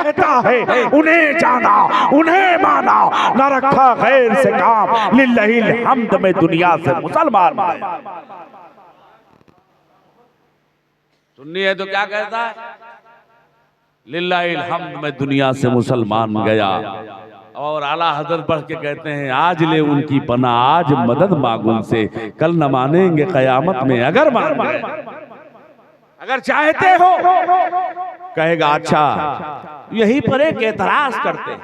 कहता है उन्हें जाना उन्हें माना, न रखा गैर से काम, लिल्लाहिल हम्द में दुनिया से मुसलमान गया। सुननी है तो क्या कहता है, लिल्लाहिल हम्द में दुनिया से मुसलमान गया। और आला हजरत बढ़ के कहते हैं, आज ले उनकी पना आज मदद मांगुन से, कल न मानेंगे कयामत में अगर मान गए। अगर चाहते हो कहेगा अच्छा। यही पर एक एतराज करते हैं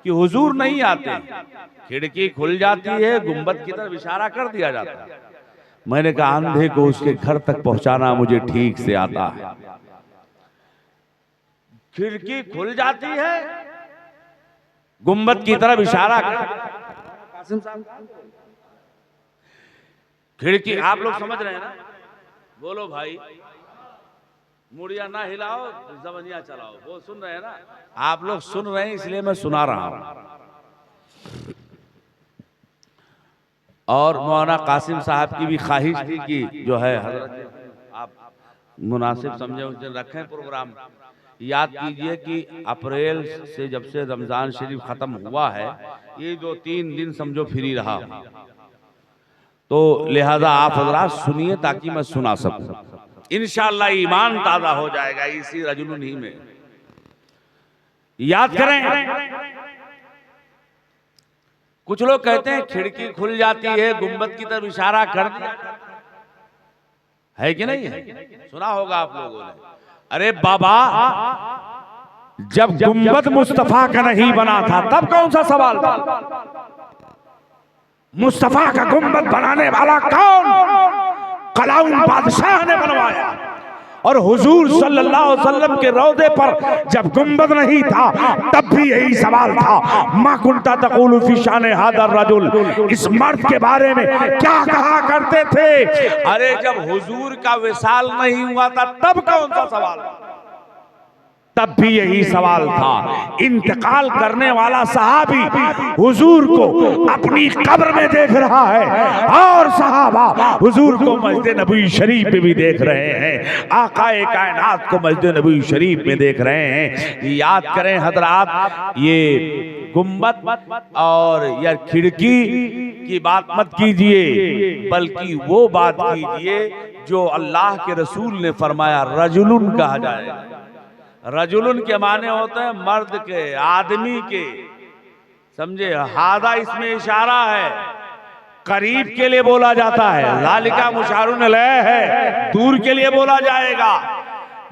कि हुजूर नहीं आते, खिड़की खुल जाती है, गुंबद की तरफ इशारा कर दिया जाता है। मैंने कहा अंधे को उसके घर तक पहुंचाना मुझे ठीक से आता है। खिड़की खुल जाती है, गुंबद की तरफ इशारा कर, खिड़की, आप लोग समझ रहे हैं ना? बोलो भाई, मुड़िया ना हिलाओ, जबनिया चलाओ, वो सुन रहे हैं ना? आप लोग सुन रहे हैं इसलिए मैं सुना रहा हूं। और मौलाना कासिम साहब की भी ख्वाहिश थी कि जो है हजरत आप मुनासिब समझे उस दिन रखें प्रोग्राम। याद कीजिए कि अप्रैल से जब से रमजान शरीफ खत्म हुआ है, ये जो 3 दिन समझो फ्री रहा, तो लिहाजा आप हजरात सुनिए ताकि मैं सुना सकूं। इंशाअल्लाह ईमान ताजा हो जाएगा इसी रजुलुन ही में। याद करें, कुछ लोग कहते हैं खिड़की खुल जाती है, गुंबद की तरफ इशारा कर दिया, है कि नहीं है? सुना होगा आप लोगों ने। अरे बाबा, जब गुंबद मुस्तफा का नहीं बना था तब कौन सा सवाल था? मुस्तफा का गुंबद बनाने वाला कौन? कलाउन बादशाह ने बनवाया। और हुजूर सल्लल्लाहु अलैहि वसल्लम के रौदे पर जब गुंबद नहीं था तब भी यही सवाल था, मा कुंता तक़ूलु फी शान हादा रजुल, इस मर्द के बारे में क्या कहा करते थे? अरे जब हुजूर का विसाल नहीं हुआ था तब कौन सा सवाल था? तब भी यही सवाल था। इंतकाल करने वाला सहाबी हुजूर को अपनी कब्र में देख रहा है और सहाबा हुजूर को मस्जिद नबवी शरीफ में भी देख रहे हैं, आकाए कायनात को मस्जिद नबवी शरीफ में देख रहे हैं। याद करें हजरात, ये गुंबद और या खिड़की की बात मत कीजिए, बल्कि वो बात कीजिए जो अल्लाह के रसूल ने फरमाया रजुलुन कहा जाएगा। रजुलुन के माने होते हैं मर्द के, आदमी के, समझे? हादा इसमें इशारा है, करीब के लिए बोला जाता है। लालिका मुशारुन अलैह है, दूर के लिए बोला जाएगा।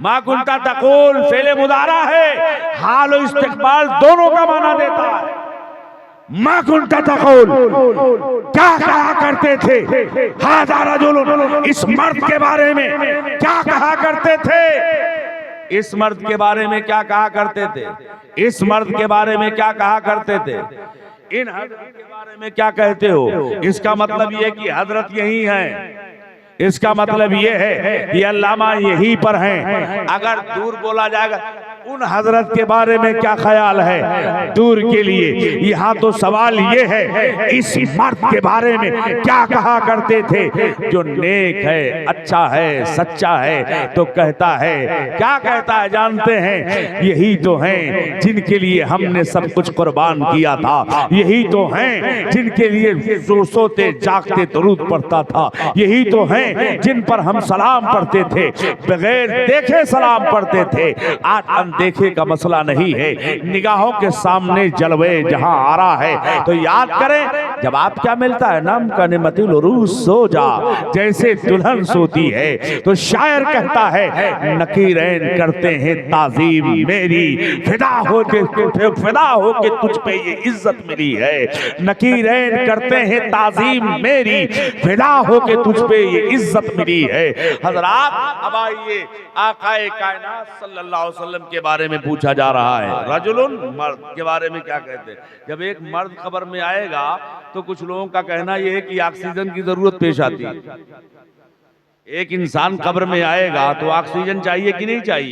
मा कुंता तक़ूल फेले मुदारा है, हाल और इस्तिक़बाल दोनों का माना देता है। मा कुंता तक़ूल, क्या कहा करते थे? हादा रजुलुन, इस मर्द के बारे में क्या कहा करते थे? इस मर्द के बारे में क्या कहा करते थे? इस मर्द के बारे में क्या कहा करते थे? इन हजरत के बारे में क्या कहते हो? इसका मतलब यह कि हजरत यही हैं। इसका मतलब यह है कि अल्लामा यहीं पर हैं। अगर दूर बोला जाएगा उन हजरत के बारे में क्या ख्याल है दूर के लिए? यहाँ तो सवाल ये है इस मर्द के बारे में क्या कहा करते थे? जो नेक है, अच्छा है, सच्चा है, तो कहता है, क्या कहता है जानते हैं? यही तो हैं जिनके लिए हमने सब कुछ कुर्बान किया था, यही तो हैं जिनके लिए सोते जागते दरूद पढ़ता था, यही तो हैं जिन पर हम सलाम पढ़ते थे, बगैर देखे सलाम पढ़ते थे। आज देखे का मसला नहीं है, निगाहों के सामने जलवे जहां आ रहा है। तो याद करें, जब आप क्या मिलता है नाम का निमतिल उरूस सो जा, जैसे दुल्हन सोती है। तो शायर कहता है नकीरैन करते हैं ताजीम मेरी, फिदा हो के तुझ पे ये इज्जत मिली है। नकीरैन करते हैं ताजीम मेरी, फिदा हो के तुझ पे ये इज्जत मिली है। हजरात अब आइए, आकाए कायनात सल्लल्लाहु अलैहि वसल्लम के बारे में पूछा जा रहा है। रजुलुन, मर्द के बारे में क्या कहते हैं? जब एक मर्द कब्र में आएगा तो कुछ लोगों का कहना यह है कि ऑक्सीजन की जरूरत पेश आती है। एक इंसान कब्र में आएगा तो ऑक्सीजन चाहिए कि नहीं चाहिए?